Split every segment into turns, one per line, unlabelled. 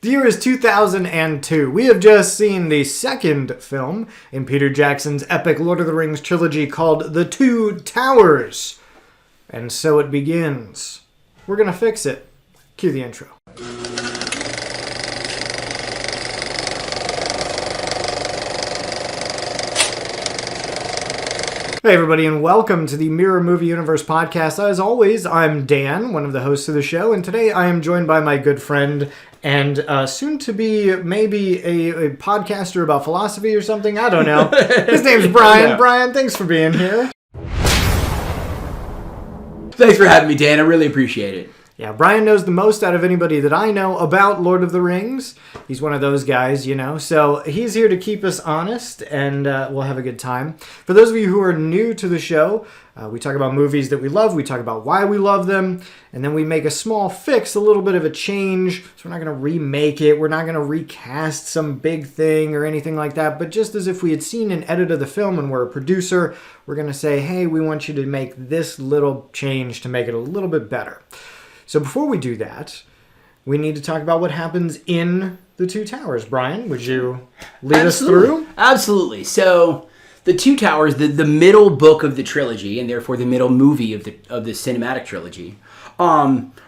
The year is 2002. We have just seen the second film in Peter Jackson's epic Lord of the Rings trilogy called The Two Towers. And so it begins. We're gonna fix it. Cue the intro. Hey everybody, and welcome to the Mirror Movie Universe podcast. As always, I'm Dan, one of the hosts of the show, and today I am joined by my good friend and soon to be maybe a podcaster about philosophy or something. I don't know. His name's Brian. Yeah. Brian, thanks for being here.
Thanks for having me, Dan. I really appreciate it.
Yeah, Brian knows the most out of anybody that I know about Lord of the Rings. He's one of those guys, you know. So he's here to keep us honest, and we'll have a good time. For those of you who are new to the show, we talk about movies that we love. We talk about why we love them. And then we make a small fix, a little bit of a change. So we're not going to remake it. We're not going to recast some big thing or anything like that. But just as if we had seen an edit of the film and we're a producer, we're going to say, hey, we want you to make this little change to make it a little bit better. So before we do that, we need to talk about what happens in The Two Towers. Brian, would you lead us through?
Absolutely. So The Two Towers, the middle book of the trilogy, and therefore the middle movie of the cinematic trilogy,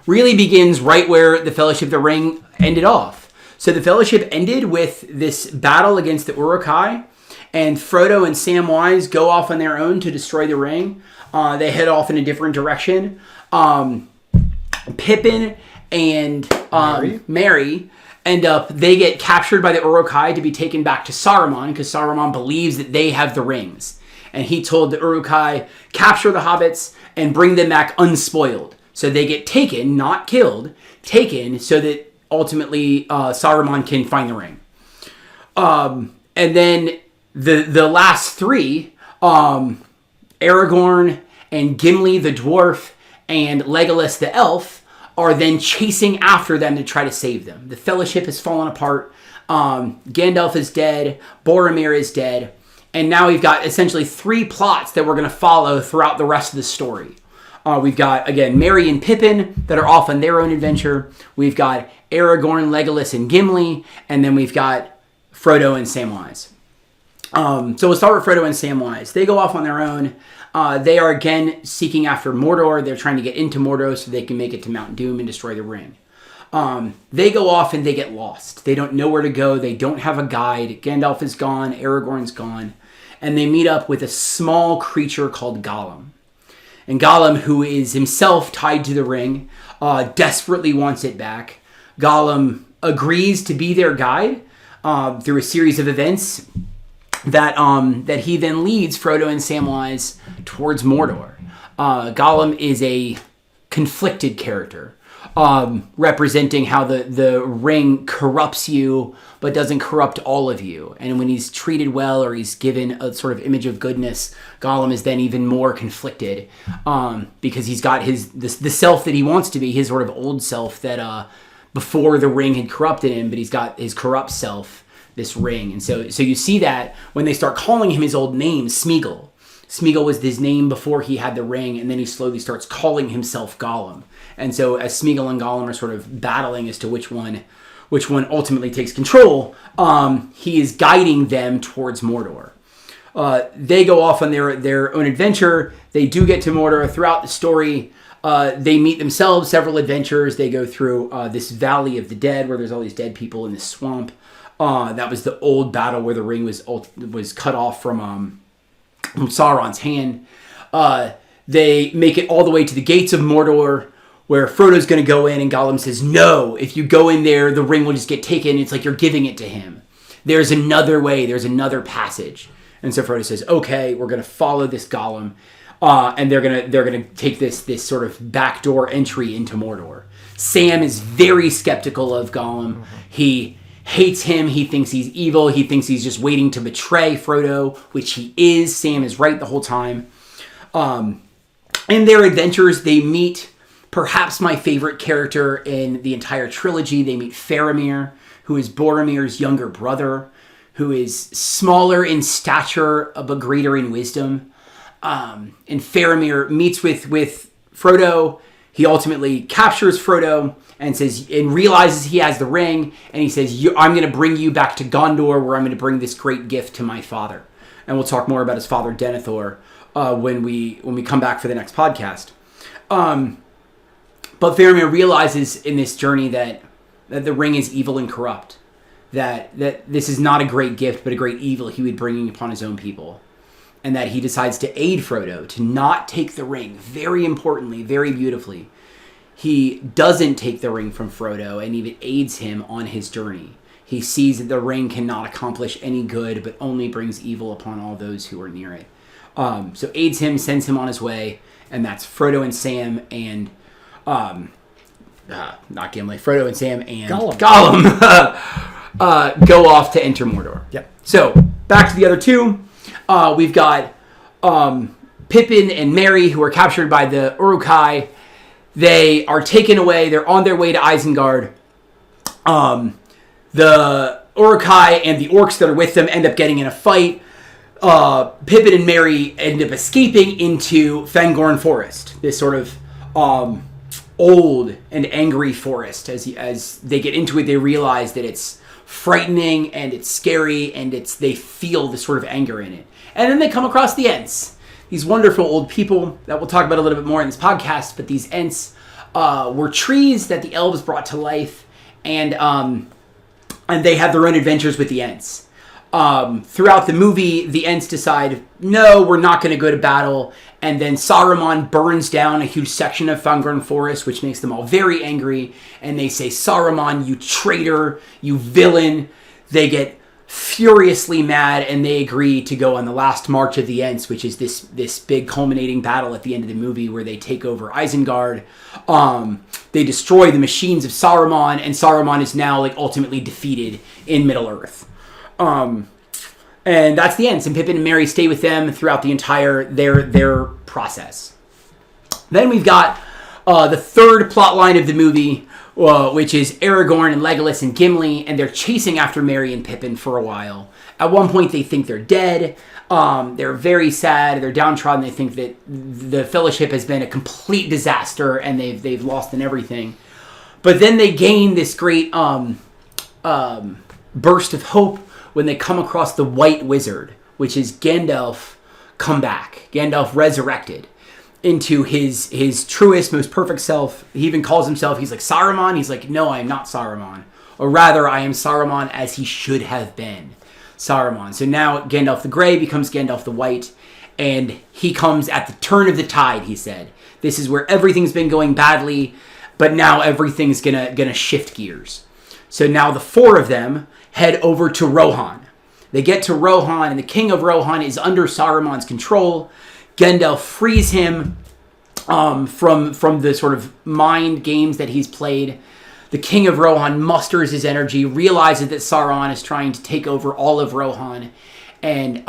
really begins right where the Fellowship of the Ring ended off. So the Fellowship ended with this battle against the Uruk-hai, and Frodo and Samwise go off on their own to destroy the ring. They head off in a different direction. Pippin and Merry end up, they get captured by the Uruk-hai to be taken back to Saruman because Saruman believes that they have the rings. And he told the Uruk-hai, capture the hobbits and bring them back unspoiled. So they get taken, not killed, taken so that ultimately Saruman can find the ring. And then the last three, Aragorn and Gimli the dwarf and Legolas the elf are then chasing after them to try to save them. The Fellowship has fallen apart. Gandalf is dead. Boromir is dead. And now we've got essentially three plots that we're going to follow throughout the rest of the story. We've got, again, Merry and Pippin that are off on their own adventure. We've got Aragorn, Legolas, and Gimli. And then we've got Frodo and Samwise. So we'll start with Frodo and Samwise. They go off on their own. They are again seeking after Mordor. They're trying to get into Mordor so they can make it to Mount Doom and destroy the ring. They go off and they get lost. They don't know where to go. They don't have a guide. Gandalf is gone. Aragorn's gone. And they meet up with a small creature called Gollum. And Gollum, who is himself tied to the ring, desperately wants it back. Gollum agrees to be their guide through a series of events that he then leads Frodo and Samwise towards Mordor. Gollum is a conflicted character, representing how the ring corrupts you, but doesn't corrupt all of you. And when he's treated well or he's given a sort of image of goodness, Gollum is then even more conflicted, because he's got the self that he wants to be, his sort of old self that before the ring had corrupted him, but he's got his corrupt self, this ring. And so you see that when they start calling him his old name, Smeagol. Smeagol was his name before he had the ring, and then he slowly starts calling himself Gollum. And so as Smeagol and Gollum are sort of battling as to which one ultimately takes control, he is guiding them towards Mordor. They go off on their own adventure. They do get to Mordor. Throughout the story, they meet themselves several adventures. They go through this Valley of the Dead where there's all these dead people in this swamp. That was the old battle where the ring was cut off from Sauron's hand. They make it all the way to the gates of Mordor, where Frodo's going to go in, and Gollum says, no, if you go in there, the ring will just get taken. It's like you're giving it to him. There's another way. There's another passage. And so Frodo says, okay, we're going to follow this Gollum, and they're gonna take this sort of backdoor entry into Mordor. Sam is very skeptical of Gollum. He hates him. He thinks he's evil. He thinks he's just waiting to betray Frodo, which he is. Sam is right the whole time. In their adventures, they meet perhaps my favorite character in the entire trilogy. They meet Faramir, who is Boromir's younger brother, who is smaller in stature but greater in wisdom. And Faramir meets with Frodo. he ultimately captures Frodo and realizes he has the ring, and he says, I'm going to bring you back to Gondor, where I'm going to bring this great gift to my father. And we'll talk more about his father Denethor when we come back for the next podcast. But Faramir realizes in this journey that the ring is evil and corrupt. That this is not a great gift, but a great evil he would bring upon his own people. And that he decides to aid Frodo to not take the ring. Very importantly, very beautifully, he doesn't take the ring from Frodo and even aids him on his journey. He sees that the ring cannot accomplish any good, but only brings evil upon all those who are near it. So aids him, sends him on his way, and that's Frodo and Sam and not Gimli. Frodo and Sam and Gollum go off to enter Mordor.
Yep.
So back to the other two. We've got Pippin and Merry, who are captured by the Uruk-hai. They are taken away. They're on their way to Isengard. The Uruk-hai and the orcs that are with them end up getting in a fight. Pippin and Merry end up escaping into Fangorn Forest, this sort of old and angry forest. As they get into it, they realize that it's frightening and it's scary, and they feel this sort of anger in it. And then they come across the Ents, these wonderful old people that we'll talk about a little bit more in this podcast. But these Ents were trees that the elves brought to life, and they have their own adventures with the Ents. Throughout the movie, the Ents decide, no, we're not going to go to battle. And then Saruman burns down a huge section of Fangorn Forest, which makes them all very angry. And they say, Saruman, you traitor, you villain. They get furiously mad, and they agree to go on the last march of the Ents, which is this big culminating battle at the end of the movie where they take over Isengard. They destroy the machines of Saruman, and Saruman is now ultimately defeated in Middle-earth. And that's the Ents, and Pippin and Merry stay with them throughout the entire their process. Then we've got the third plot line of the movie, which is Aragorn and Legolas and Gimli, and they're chasing after Merry and Pippin for a while. At one point, they think they're dead. They're very sad. They're downtrodden. They think that the Fellowship has been a complete disaster, and they've lost in everything. But then they gain this great burst of hope when they come across the White Wizard, which is Gandalf come back. Gandalf resurrected into his truest, most perfect self. He even calls himself, he's like, Saruman? He's like, no, I am not Saruman. Or rather, I am Saruman as he should have been Saruman. So now Gandalf the Grey becomes Gandalf the White, and he comes at the turn of the tide, he said. This is where everything's been going badly, but now everything's gonna shift gears. So now the four of them head over to Rohan. They get to Rohan, and the king of Rohan is under Saruman's control. Gandalf frees him from the sort of mind games that he's played. The king of Rohan musters his energy, realizes that Sauron is trying to take over all of Rohan, and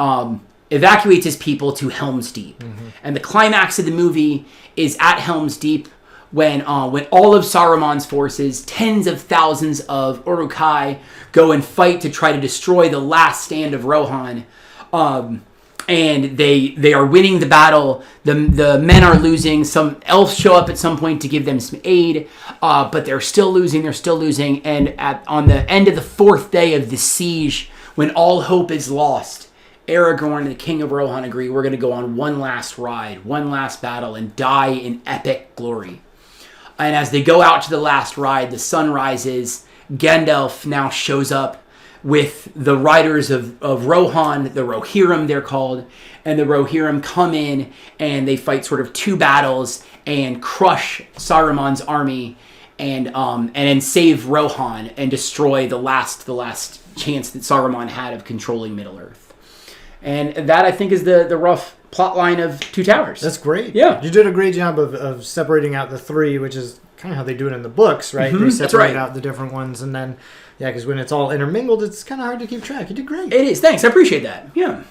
evacuates his people to Helm's Deep. Mm-hmm. And the climax of the movie is at Helm's Deep, when all of Saruman's forces, tens of thousands of Uruk-hai, go and fight to try to destroy the last stand of Rohan. And they are winning the battle. The men are losing. Some elves show up at some point to give them some aid, but they're still losing. And on the end of the fourth day of the siege, when all hope is lost, Aragorn and the king of Rohan agree, we're going to go on one last ride, one last battle, and die in epic glory. And as they go out to the last ride, the sun rises. Gandalf now shows up with the riders of Rohan, the Rohirrim they're called. And the Rohirrim come in, and they fight sort of two battles and crush Saruman's army and then save Rohan and destroy the last chance that Saruman had of controlling Middle-earth. And that, I think, is the rough plotline of Two Towers.
That's great.
Yeah.
You did a great job of separating out the three, which is kind of how they do it in the books, right?
Mm-hmm.
They separate
right.
out the different ones, and then, because when it's all intermingled, it's kind of hard to keep track. You did great.
It is. Thanks. I appreciate that. Yeah.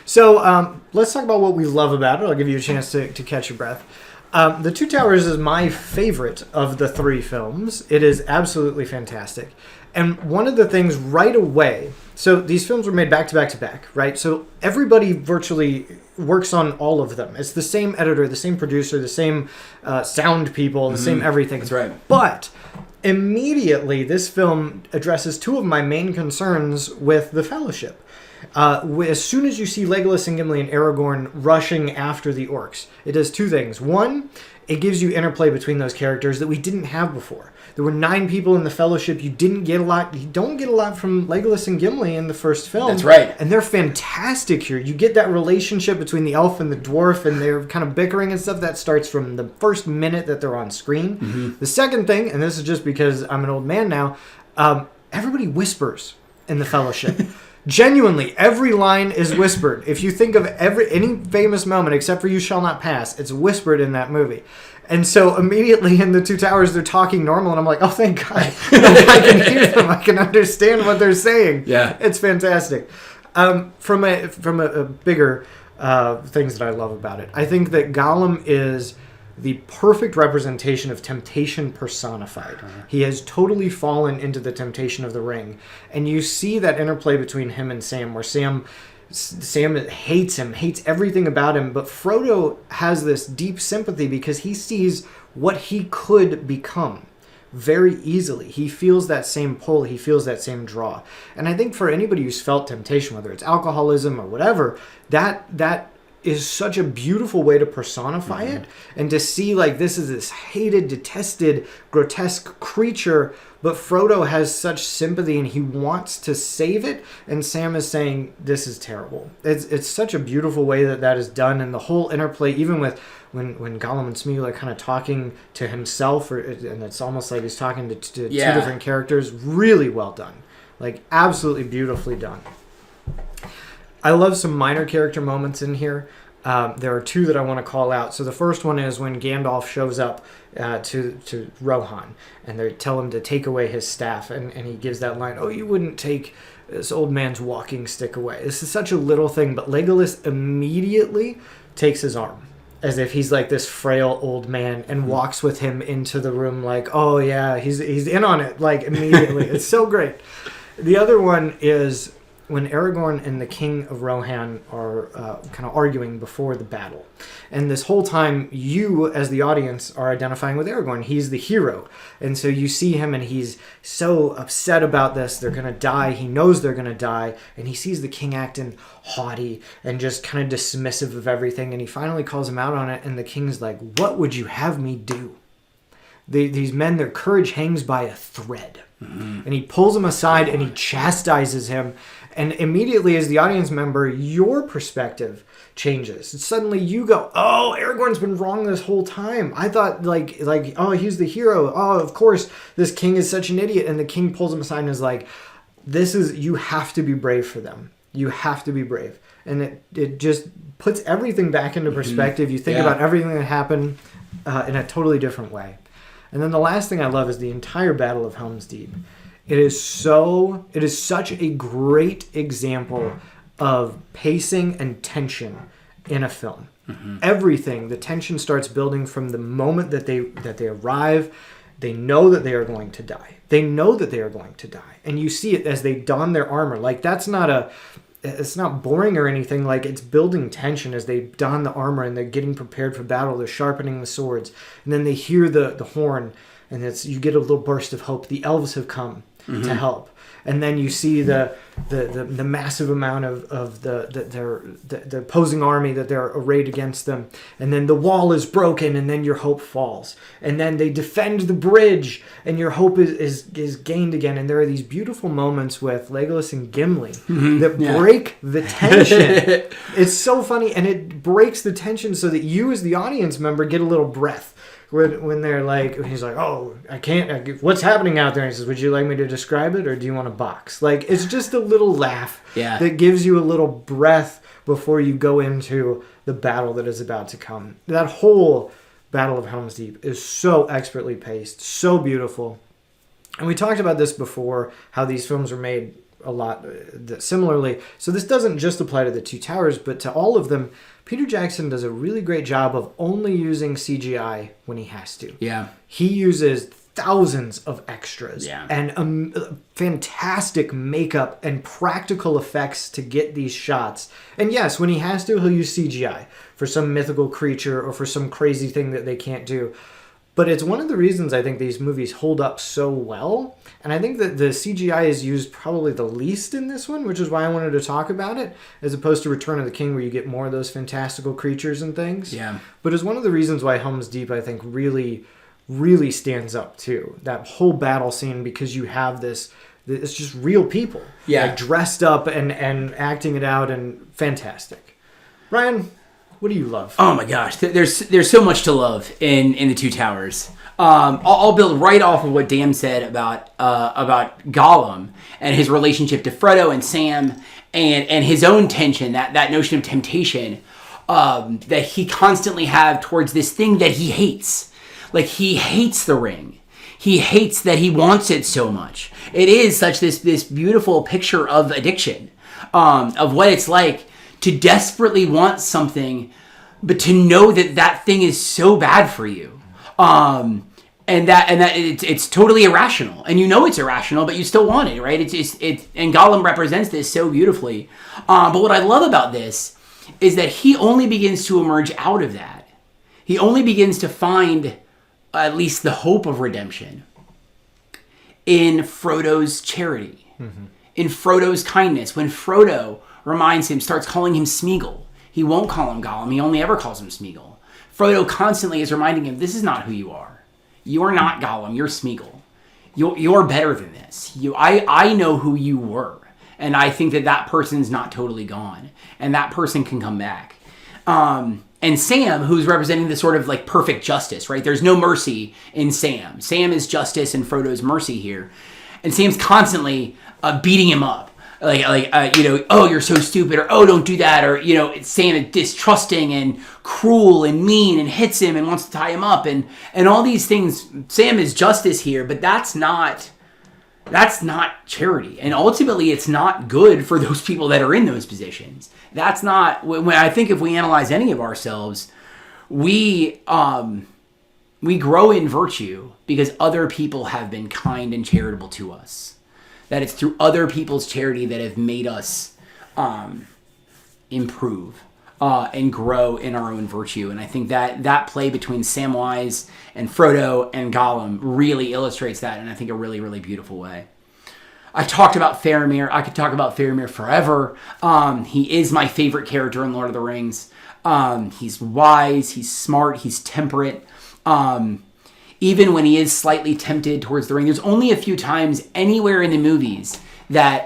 So let's talk about what we love about it. I'll give you a chance to catch your breath. The Two Towers is my favorite of the three films. It is absolutely fantastic. And one of the things right away, so these films were made back to back to back, right? So everybody virtually works on all of them. It's the same editor, the same producer, the same sound people, the same everything.
That's right.
But immediately, this film addresses two of my main concerns with The Fellowship. As soon as you see Legolas and Gimli and Aragorn rushing after the orcs, it does two things. One, it gives you interplay between those characters that we didn't have before. There were 9 people in the Fellowship. You don't get a lot from Legolas and Gimli in the first film.
That's right.
And they're fantastic here. You get that relationship between the elf and the dwarf, and they're kind of bickering and stuff. That starts from the first minute that they're on screen. The second thing, and this is just because I'm an old man now, everybody whispers in the Fellowship. Genuinely, every line is whispered. If you think of any famous moment, except for "You Shall Not Pass," it's whispered in that movie. And so immediately in the Two Towers, they're talking normal, and I'm like, oh, thank God. I can hear them. I can understand what they're saying.
Yeah.
It's fantastic. From a bigger things that I love about it, I think that Gollum is the perfect representation of temptation personified. He has totally fallen into the temptation of the ring. And you see that interplay between him and Sam, where Sam hates him, hates everything about him, but Frodo has this deep sympathy because he sees what he could become very easily. He feels that same pull, he feels that same draw. And I think for anybody who's felt temptation, whether it's alcoholism or whatever, that is such a beautiful way to personify it, and to see like this is this hated, detested, grotesque creature, but Frodo has such sympathy and he wants to save it, and Sam is saying this is terrible. It's such a beautiful way that is done, and the whole interplay, even with when Gollum and Smeagol are kind of talking to himself, and it's almost like he's talking to two different characters. Really well done, like absolutely beautifully done. I love some minor character moments in here. There are 2 that I want to call out. So the first one is when Gandalf shows up to Rohan, and they tell him to take away his staff, and he gives that line, "Oh, you wouldn't take this old man's walking stick away." This is such a little thing, but Legolas immediately takes his arm, as if he's like this frail old man, and walks with him into the room like, oh yeah, he's in on it, like immediately. It's so great. The other one is when Aragorn and the King of Rohan are kind of arguing before the battle. And this whole time, you, as the audience, are identifying with Aragorn. He's the hero. And so you see him, and he's so upset about this. They're going to die. He knows they're going to die. And he sees the king acting haughty and just kind of dismissive of everything. And he finally calls him out on it. And the king's like, "What would you have me do?" These men, their courage hangs by a thread. And he pulls him aside, and he chastises him. And immediately, as the audience member, your perspective changes. Suddenly you go, oh, Aragorn's been wrong this whole time. I thought, like, oh, he's the hero. Oh, of course, this king is such an idiot. And the king pulls him aside and is like, you have to be brave for them. You have to be brave. And it just puts everything back into perspective. You think about everything that happened in a totally different way. And then the last thing I love is the entire Battle of Helm's Deep. It is such a great example of pacing and tension in a film. Everything, the tension starts building from the moment that they arrive. They know that they are going to die. And you see it as they don their armor. Like, it's not boring or anything. Like, it's building tension as they don the armor and they're getting prepared for battle. They're sharpening the swords. And then they hear the horn, and you get a little burst of hope. The elves have come to help. And then you see the massive amount of the opposing army that they're arrayed against them. And then the wall is broken, and then your hope falls. And then they defend the bridge, and your hope is gained again. And there are these beautiful moments with Legolas and Gimli that break the tension. It's so funny, and it breaks the tension so that you as the audience member get a little breath. When they're like, he's like, oh, I can't, what's happening out there? And he says, would you like me to describe it, or do you want a box? Like, it's just a little laugh that gives you a little breath before you go into the battle that is about to come. That whole Battle of Helm's Deep is so expertly paced, so beautiful. And we talked about this before, how these films were made a lot similarly. So this doesn't just apply to the Two Towers, but to all of them. Peter Jackson does a really great job of only using CGI when he has to. Yeah. He uses thousands of extras
Yeah.
and fantastic makeup and practical effects to get these shots. And yes, when he has to, he'll use CGI for some mythical creature or for some crazy thing that they can't do. But it's one of the reasons I think these movies hold up so well. And I think that the CGI is used probably the least in this one, which is why I wanted to talk about it, as opposed to Return of the King, where you get more of those fantastical creatures and things.
Yeah.
But it's one of the reasons why Helm's Deep, I think, really stands up too. That whole battle scene, because you have this, it's just real people.
Yeah.
Like, dressed up and acting it out, and fantastic. Ryan, what do you love?
Oh my gosh, there's so much to love in the Two Towers. I'll build right off of what Dan said about Gollum and his relationship to Frodo and Sam, and his own tension, that notion of temptation that he constantly have towards this thing that he hates. Like, he hates the ring. He hates that he wants it so much. It is such this beautiful picture of addiction, of what it's like to desperately want something, but to know that thing is so bad for you. And that it's totally irrational, and you know it's irrational, but you still want it, right? And Gollum represents this so beautifully. But what I love about this is that he only begins to emerge out of that. He only begins to find at least the hope of redemption in Frodo's charity, in Frodo's kindness. When Frodo reminds him, starts calling him Smeagol. He won't call him Gollum. He only ever calls him Smeagol. Frodo constantly is reminding him, this is not who you are. You are not Gollum. You're Smeagol. You're better than this. I know who you were. And I think that person's not totally gone. And that person can come back. And Sam, who's representing the sort of like perfect justice, right? There's no mercy in Sam. Sam is justice and Frodo's mercy here. And Sam's constantly beating him up. Oh, you're so stupid, or oh, don't do that, or, Sam is distrusting and cruel and mean and hits him and wants to tie him up and all these things. Sam is justice here, but that's not charity. And ultimately, it's not good for those people that are in those positions. That's not, when I think if we analyze any of ourselves, we grow in virtue because other people have been kind and charitable to us. That it's through other people's charity that have made us improve and grow in our own virtue. And I think that play between Samwise and Frodo and Gollum really illustrates that in, I think, a really, really beautiful way. I talked about Faramir. I could talk about Faramir forever. He is my favorite character in Lord of the Rings. He's wise, he's smart, he's temperate. Even when he is slightly tempted towards the ring, there's only a few times anywhere in the movies that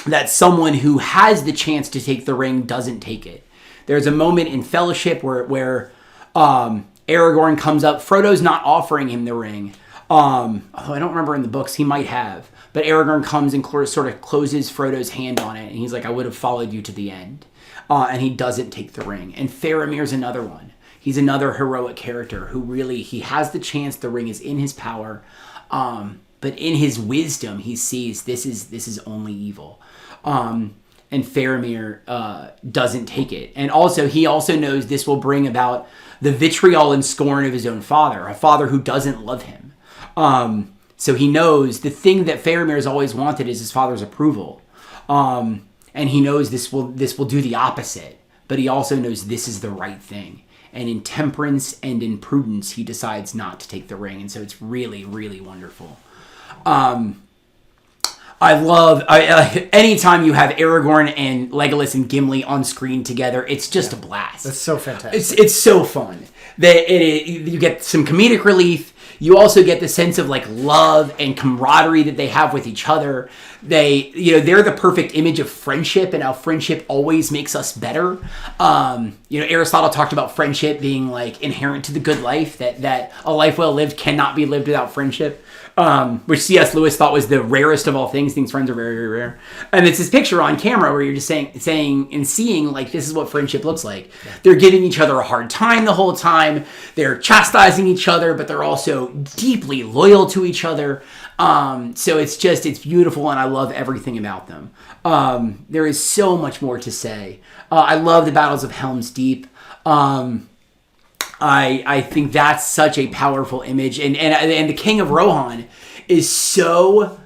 that someone who has the chance to take the ring doesn't take it. There's a moment in Fellowship where Aragorn comes up. Frodo's not offering him the ring. Although I don't remember in the books, he might have. But Aragorn comes and sort of closes Frodo's hand on it. And he's like, I would have followed you to the end. And he doesn't take the ring. And Faramir's another one. He's another heroic character who really, he has the chance, the ring is in his power, but in his wisdom, he sees this is only evil. And Faramir doesn't take it. And also, he also knows this will bring about the vitriol and scorn of his own father, a father who doesn't love him. So he knows the thing that Faramir has always wanted is his father's approval. And he knows this will do the opposite, but he also knows this is the right thing. And in temperance and in prudence, he decides not to take the ring. And so it's really, really wonderful. I love anytime you have Aragorn and Legolas and Gimli on screen together, it's just a blast.
That's so fantastic.
It's so fun. You get some comedic relief. You also get the sense of like love and camaraderie that they have with each other. They're the perfect image of friendship and how friendship always makes us better. Aristotle talked about friendship being like inherent to the good life, that a life well lived cannot be lived without friendship. Which C.S. Lewis thought was the rarest of all things. Things friends are very, very rare. And it's this picture on camera where you're just saying and seeing like this is what friendship looks like. Yeah. They're giving each other a hard time the whole time. They're chastising each other, but they're also deeply loyal to each other. So it's beautiful, and I love everything about them. There is so much more to say. I love the battles of Helm's Deep. I think that's such a powerful image, and the King of Rohan is so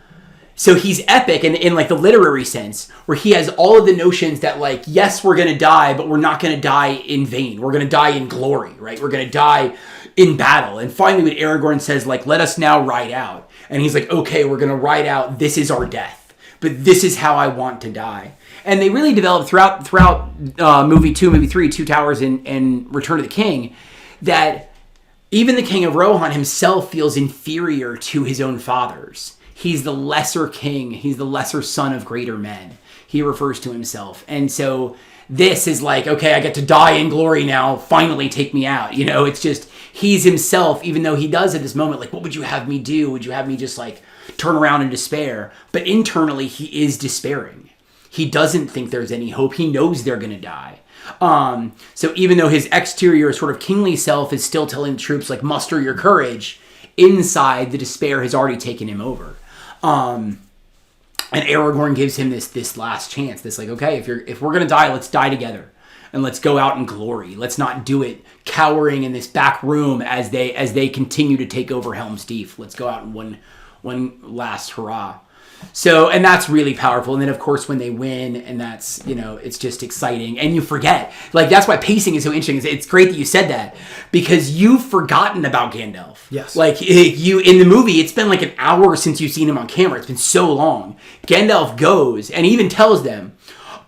he's epic in like the literary sense, where he has all of the notions that like, yes, we're gonna die, but we're not gonna die in vain. We're gonna die in glory, right? We're gonna die in battle. And finally, when Aragorn says like, let us now ride out, and he's like, okay, we're gonna ride out. This is our death, but this is how I want to die. And they really developed throughout movie 2, movie 3, Two Towers, and Return of the King, that even the King of Rohan himself feels inferior to his own fathers. He's the lesser king. He's the lesser son of greater men. He refers to himself. And so this is like, okay, I get to die in glory now. Finally, take me out. You know, it's just, he's himself, even though he does at this moment, like, what would you have me do? Would you have me just like turn around in despair? But internally, he is despairing. He doesn't think there's any hope. He knows they're going to die. So even though his exterior sort of kingly self is still telling the troops, like, muster your courage, inside the despair has already taken him over. And Aragorn gives him this last chance. This like, okay, if we're gonna die, let's die together, and let's go out in glory. Let's not do it cowering in this back room as they continue to take over Helm's Deep. Let's go out in one last hurrah. So, and that's really powerful. And then, of course, when they win, and that's, you know, it's just exciting. And you forget. Like, that's why pacing is so interesting. It's great that you said that, because you've forgotten about Gandalf.
Yes.
Like, you in the movie, it's been like an hour since you've seen him on camera. It's been so long. Gandalf goes and even tells them,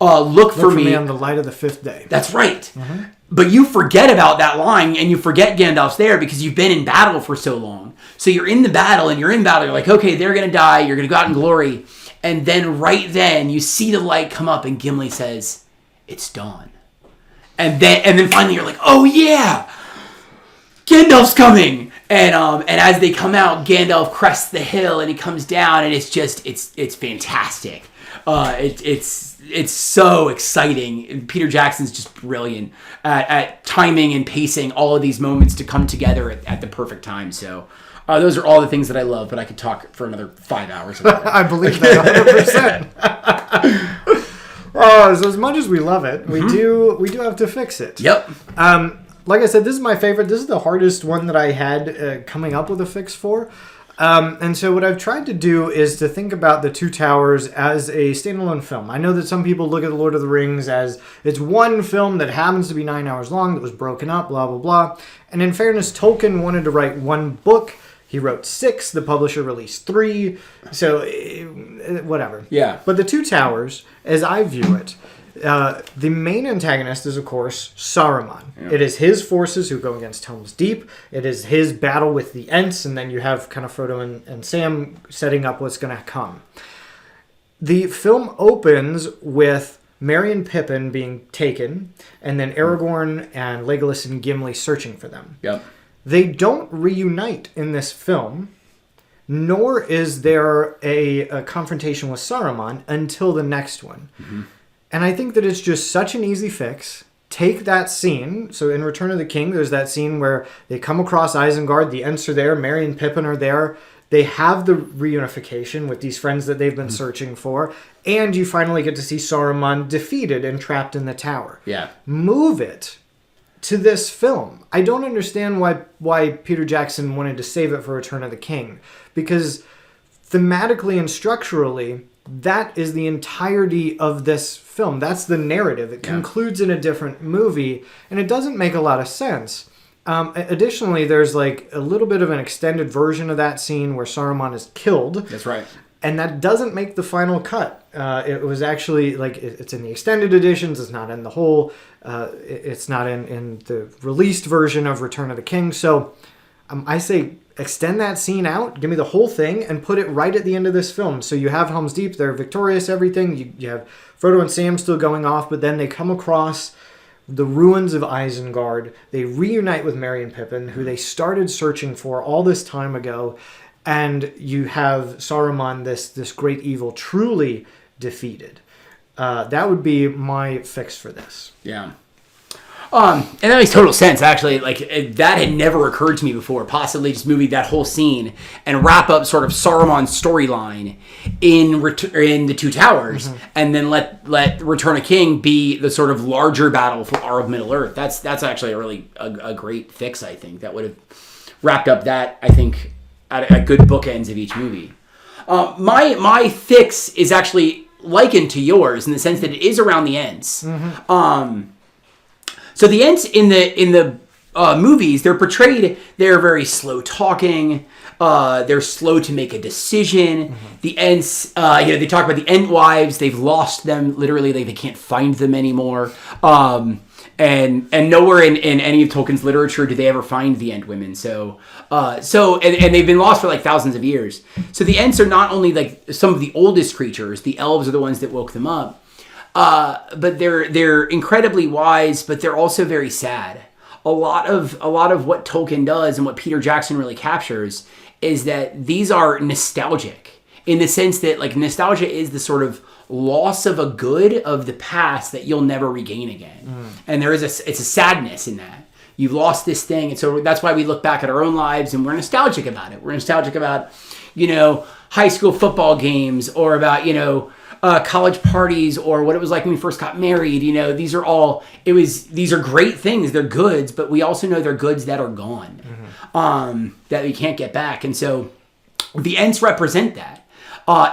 look for me
on the light of the fifth day.
That's right. Mm-hmm. But you forget about that line, and you forget Gandalf's there because you've been in battle for so long. So you're in the battle, and you're in battle. You're like, okay, they're going to die. You're going to go out in glory. And then right then, you see the light come up, and Gimli says, it's dawn. And then finally you're like, oh yeah, Gandalf's coming. And as they come out, Gandalf crests the hill, and he comes down, and it's just, it's fantastic. It's so exciting. Peter Jackson's just brilliant at timing and pacing all of these moments to come together at the perfect time. So those are all the things that I love, but I could talk for another 5 hours about it.
I believe that 100%. So as much as we love it, we do have to fix it.
Yep.
Like I said, this is my favorite. This is the hardest one that I had coming up with a fix for. And so what I've tried to do is to think about the Two Towers as a standalone film. I know that some people look at The Lord of the Rings as it's one film that happens to be 9 hours long that was broken up, blah, blah, blah. And in fairness, Tolkien wanted to write one book. He wrote 6. The publisher released 3. So, whatever.
Yeah.
But the Two Towers, as I view it, the main antagonist is, of course, Saruman. Yeah. It is his forces who go against Helm's Deep. It is his battle with the Ents, and then you have kind of Frodo and Sam setting up what's going to come. The film opens with Merry and Pippin being taken, and then Aragorn and Legolas and Gimli searching for them.
Yep.
They don't reunite in this film, nor is there a confrontation with Saruman until the next one. Mm-hmm. And I think that it's just such an easy fix. Take that scene. So in Return of the King, there's that scene where they come across Isengard. The Ents are there. Merry and Pippin are there. They have the reunification with these friends that they've been searching for. And you finally get to see Saruman defeated and trapped in the tower.
Yeah.
Move it to this film. I don't understand why Peter Jackson wanted to save it for Return of the King. Because thematically and structurally, that is the entirety of this film. That's the narrative. It concludes in a different movie, and it doesn't make a lot of sense. Additionally, there's like a little bit of an extended version of that scene where Saruman is killed.
That's right.
And that doesn't make the final cut. It was actually, like, it's in the extended editions. It's not in the whole, it's not in the released version of Return of the King. So I say extend that scene out, give me the whole thing, and put it right at the end of this film. So you have Helm's Deep, they're victorious, everything. You have Frodo and Sam still going off, but then they come across the ruins of Isengard. They reunite with Merry and Pippin, who they started searching for all this time ago. And you have Saruman, this great evil, truly defeated. That would be my fix for this.
Yeah. And that makes total sense, actually. Like, that had never occurred to me before. Possibly just moving that whole scene and wrap up sort of Saruman's storyline in the Two Towers, and then let Return of King be the sort of larger battle for Middle Earth. That's actually a great fix, I think. That would have wrapped up that, I think, at good bookends of each movie. My fix is actually likened to yours in the sense that it is around the Ents. So the Ents in the movies, they're portrayed, they're very slow talking, they're slow to make a decision. The Ents, they talk about the Ent wives, they've lost them, literally, they can't find them anymore. And nowhere in any of Tolkien's literature do they ever find the Ent women. So they've been lost for like thousands of years. So the Ents are not only like some of the oldest creatures, the elves are the ones that woke them up, but they're incredibly wise, but they're also very sad. A lot of what Tolkien does and what Peter Jackson really captures is that these are nostalgic in the sense that like nostalgia is the sort of loss of a good of the past that you'll never regain again. And it's a sadness in that. You've lost this thing. And so that's why we look back at our own lives and we're nostalgic about it. We're nostalgic about, high school football games or about, college parties or what it was like when we first got married. These are great things. They're goods, but we also know they're goods that are gone, that we can't get back. And so the Ents represent that.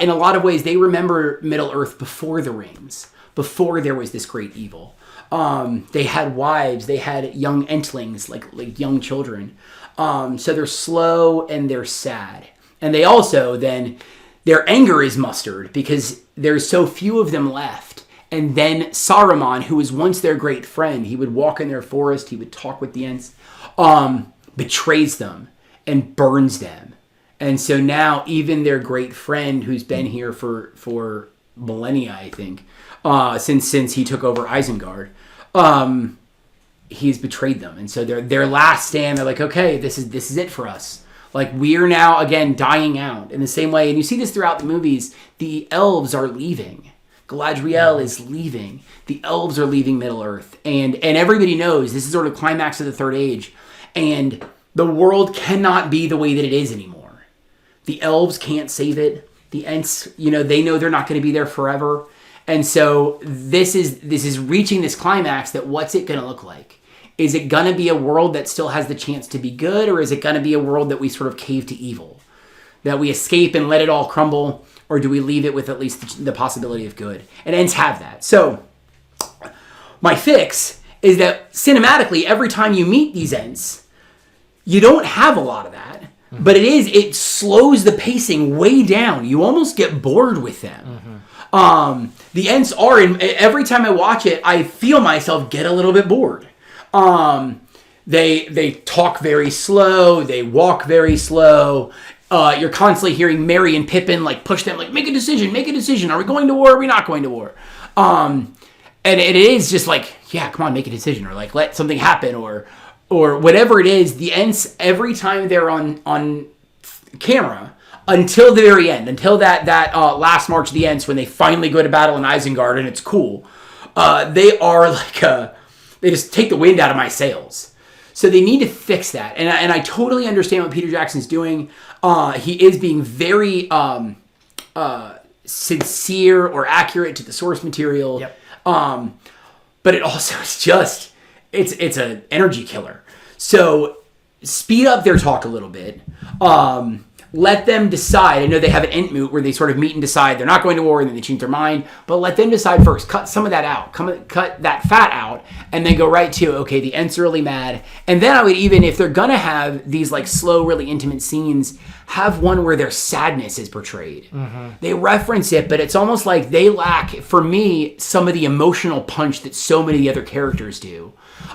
In a lot of ways, they remember Middle Earth before the rings, before there was this great evil. They had wives, they had young Entlings, like young children. So they're slow and they're sad. And they also then, their anger is mustered because there's so few of them left. And then Saruman, who was once their great friend, he would walk in their forest, he would talk with the Ents, betrays them and burns them. And so now even their great friend, who's been here for millennia, I think, since he took over Isengard, he's betrayed them. And so their last stand, they're like, okay, this is it for us. Like, we are now, again, dying out in the same way. And you see this throughout the movies. The elves are leaving. Galadriel is leaving. The elves are leaving Middle-earth. And everybody knows this is sort of climax of the Third Age. And the world cannot be the way that it is anymore. The elves can't save it. The Ents, they know they're not going to be there forever. And so this is reaching this climax that what's it going to look like? Is it going to be a world that still has the chance to be good, or is it going to be a world that we sort of cave to evil? That we escape and let it all crumble, or do we leave it with at least the possibility of good? And Ents have that. So my fix is that cinematically, every time you meet these Ents, you don't have a lot of that, but it slows the pacing way down. You almost get bored with them. The Ents are, every time I watch it, I feel myself get a little bit bored. They talk very slow. They walk very slow. You're constantly hearing Merry and Pippin like push them, like, make a decision. Are we going to war? Are we not going to war? And it is just like, yeah, come on, make a decision, or like let something happen, or whatever it is. The Ents, every time they're on camera, until the very end, until that last March of the Ents, when they finally go to battle in Isengard and it's cool, they are like they just take the wind out of my sails. So they need to fix that. And I totally understand what Peter Jackson's doing. He is being very sincere or accurate to the source material.
Yep.
But it also is just, it's an energy killer. So speed up their talk a little bit. Let them decide. I know they have an Entmoot where they sort of meet and decide they're not going to war, and then they change their mind. But let them decide first. Cut some of that out. Cut that fat out, and then go right to, okay, the Ents are really mad. And then I would even, if they're going to have these like slow, really intimate scenes, have one where their sadness is portrayed. They reference it, but it's almost like they lack, for me, some of the emotional punch that so many of the other characters do.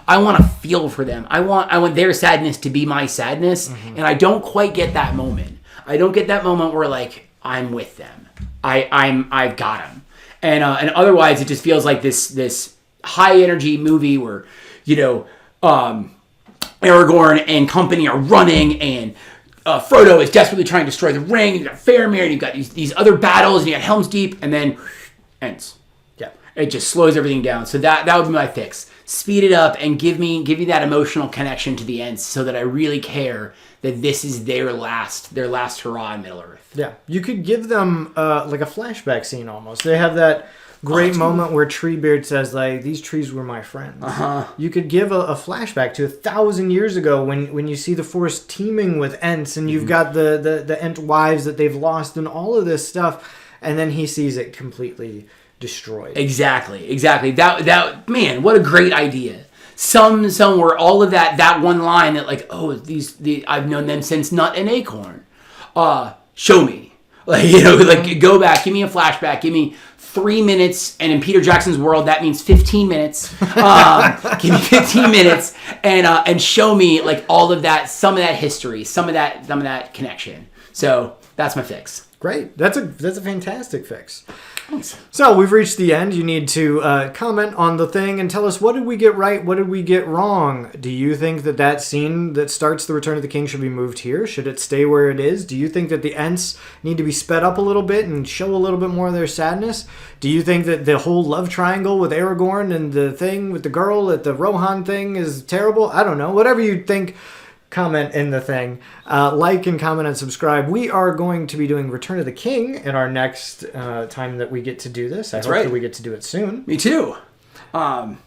I want to feel for them. I want their sadness to be my sadness, and I don't quite get that moment. I don't get that moment where like I'm with them. I've got them, and otherwise it just feels like this high energy movie where Aragorn and company are running, and Frodo is desperately trying to destroy the ring. You got Faramir, and you've got these other battles, and you got Helm's Deep, and then Ents. Yeah, it just slows everything down. So that would be my fix. speed it up and give me that emotional connection to the Ents, so that I really care that this is their last hurrah in Middle Earth.
Yeah, you could give them like a flashback scene almost. They have that great moment where Treebeard says, like, these trees were my friends. You could give a flashback to 1,000 years ago when you see the forest teeming with Ents, and you've got the Ent wives that they've lost and all of this stuff, and then he sees it completely destroyed.
Exactly. That man, what a great idea. Somewhere all of that one line that, like, oh, I've known them since Nut and Acorn. Show me. Like, like, go back, give me a flashback, give me 3 minutes, and in Peter Jackson's world, that means 15 minutes. Give me 15 minutes, and show me, like, all of that, some of that history, some of that connection. So that's my fix.
Great. That's a fantastic fix.
Thanks.
So we've reached the end. You need to comment on the thing and tell us, what did we get right? What did we get wrong? Do you think that scene that starts the Return of the King should be moved here? Should it stay where it is? Do you think that the Ents need to be sped up a little bit and show a little bit more of their sadness? Do you think that the whole love triangle with Aragorn and the thing with the girl at the Rohan thing is terrible? I don't know. Whatever you think, comment in the thing. Like and comment and subscribe. We are going to be doing Return of the King in our next time that we get to do this. I hope that we get to do it soon.
Me too.
And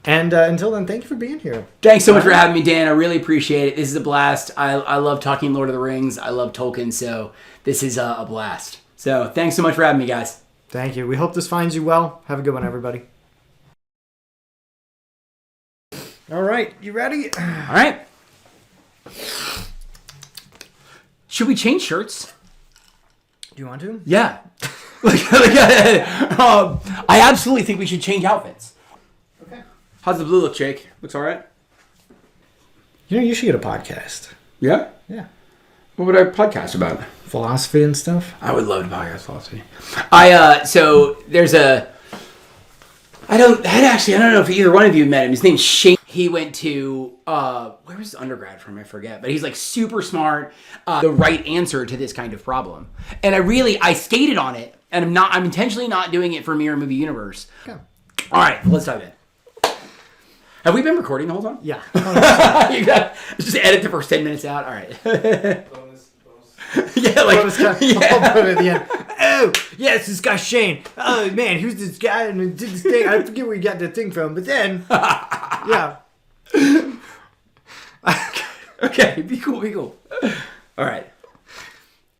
until then, thank you for being here.
Thanks so much for having me, Dan. I really appreciate it. This is a blast. I love talking Lord of the Rings. I love Tolkien, so this is a blast. So thanks so much for having me, guys.
Thank you. We hope this finds you well. Have a good one, everybody. All right. You ready?
All right. Should we change shirts?
Do you want to?
Yeah. I absolutely think we should change outfits.
Okay.
How's the blue look, Jake? Looks all right?
You should get a podcast.
Yeah?
Yeah.
What would our podcast about?
Philosophy and stuff.
I would love to podcast philosophy. So there's I don't know if either one of you met him. His name's Shane. He went to, where was his undergrad from? I forget. But he's, like, super smart. The right answer to this kind of problem. And I skated on it. And I'm intentionally not doing it for Mirror Movie Universe.
Okay.
All right, let's dive in. Have we been recording the whole time?
Yeah.
You got just edit the first 10 minutes out. All right.
Bonus.
Yeah, like,
I'll put it at the end. Oh, yes, this guy Shane. Oh, man, who's this guy? And he did this thing. I forget where he got the thing from. But then, yeah.
Okay, be cool. All right.